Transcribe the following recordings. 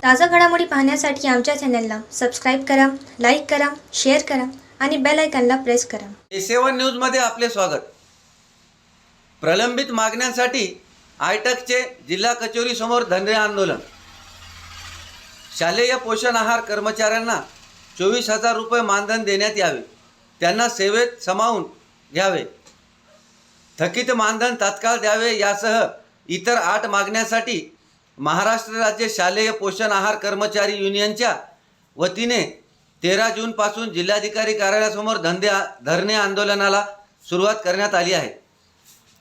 ताजा घडामोडी पाहण्यासाठी आमच्या चॅनलला सबस्क्राईब करा, लाईक करा, शेअर करा आणि बेल आयकॉनला प्रेस करा. A7 न्यूजमध्ये आपले स्वागत. प्रलंबित मागण्यांसाठी आयटकचे जिल्हा कचेरीसमोर धरणे आंदोलन. शालेय पोषण आहार कर्मचाऱ्यांना 24,000 रुपये मानधन देण्यात यावे, त्यांना सेवेत सामावून घ्यावे, थकीत मानधन तात्काळ द्यावे यासह इतर 8 मागण्यांसाठी महाराष्ट्र राज्य शालेय पोषण आहार कर्मचारी युनियनच्या वतीने 13 जूनपासून जिल्हाधिकारी कार्यालयासमोर धरणे आंदोलनाला सुरुवात करण्यात आली आहे.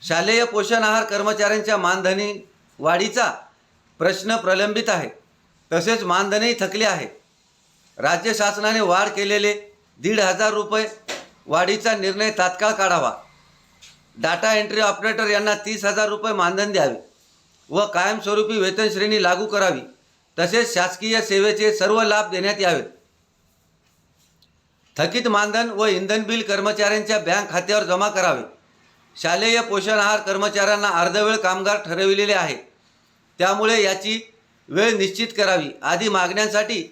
शालेय पोषण आहार कर्मचाऱ्यांच्या मानधनी वाढीचा प्रश्न प्रलंबित आहे, तसेच मानधनही थकले आहे. राज्य शासनाने वाढ केलेले 1,500 रुपये वाढीचा निर्णय तात्काळ काढावा. डाटा एंट्री ऑपरेटर यांना 30,000 रुपये मानधन द्यावे व कायमस्वरूपी वेतन श्रेणी लागू करावी. तसेच शासकीय सेवेचे सर्व लाभ देण्यात यावेत. थकीत मानधन व इंधन बिल कर्मचाऱ्यांच्या बँक खात्यावर जमा करावे. शालेय पोषण आहार कर्मचाऱ्यांना अर्धवेळ कामगार ठरविलेले आहे, त्यामुळे याची वेळ निश्चित करावी आदी मागण्यांसाठी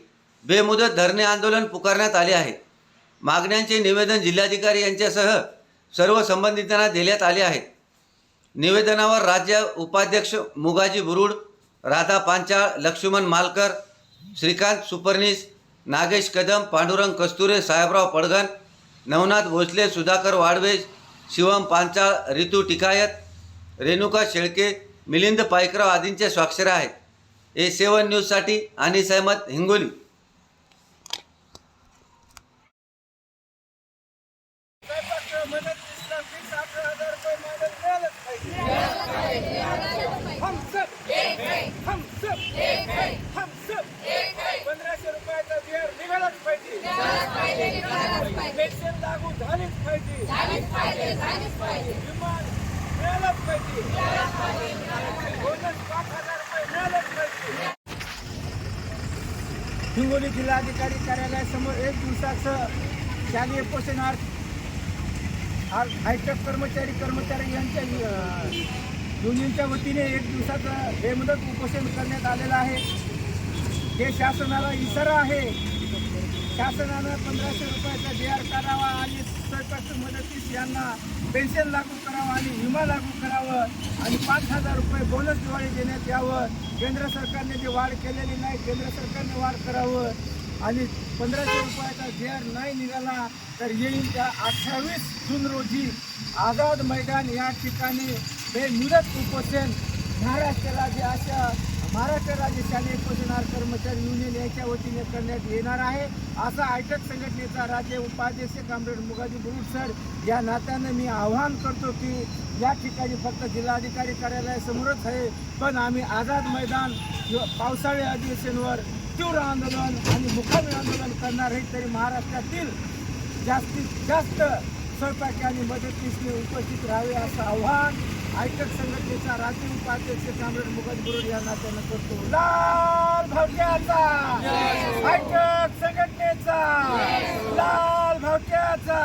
बेमुदत धरणे आंदोलन पुकारण्यात आले आहे. मागण्यांचे निवेदन जिल्हाधिकारी यांच्यासह सर्व संबंधितांना देण्यात आले आहे. निवेदनावर राज्य उपाध्यक्ष मुगाजी बुरुड, राधा पांचाळ, लक्ष्मण मालकर, श्रीकांत सुपर्णीस, नागेश कदम, पांडुरंग कस्तुरे, साहेबराव पडघन, नवनाथ भोसले, सुधाकर वाडवे, शिवम पांचाळ, रितू टिकायत, रेणुका शेळके, मिलिंद पाईकराव आदींच्या स्वाक्षऱ्या आहेत. A7 न्यूजसाठी अनिस अहमद, हिंगोली. लागू झालीच पाहिजे. विमान मिळालंच पाहिजे. बोनस 5,000 रुपये मिळालंच पाहिजे. हिंगोली जिल्हाधिकारी कार्यालयासमोर 1 दिवसाचं शालेय पोषण आहार आयटक कर्मचारी यांच्या युनियनच्या वतीने 1 दिवसाचं बेमुदत उपोषण करण्यात आलेलं आहे. हे शासनाला इशारा आहे. शासनानं 1,500 रुपयाचा DR करावा आणि सरकारच्या मदतीस यांना पेन्शन लागू करावं आणि विमा लागू करावं आणि 5,000 रुपये बोनस दिवाळी देण्यात यावं. केंद्र सरकारने जे वाढ केलेली नाही, केंद्र सरकारने वाढ करावं आणि 1,500 रुपयाचा DR नाही निघाला तर येईल त्या 28 जून रोजी आझाद मैदान या ठिकाणी बेमुदत उपोषण महाराष्ट्र राज्य शालेय पोषण आहार कर्मचारी युनियन याच्या वतीने करण्यात येणार आहे. असा आयटक संघटनेचा राज्य उपाध्यक्ष कॉम्रेड मुगाजी बुरुड सर या नात्यानं मी आवाहन करतो की या ठिकाणी फक्त जिल्हाधिकारी कार्यालयासमोरच आहे, पण आम्ही आझाद मैदान पावसाळी अधिवेशनावर तीव्र आंदोलन आणि मुकामी आंदोलन करणार आहे. तरी महाराष्ट्रातील जास्तीत जास्त सहकार्य आणि मदतीने उपस्थित राहावे असं आव्हान आयटक संघटनेचा राज्य उपाध्यक्ष कॉम्रेड मुगाजी बुरुड या नात्यानं करतो. लाल भावट्याचा आयटक संघटनेचा लाल भावट्याचा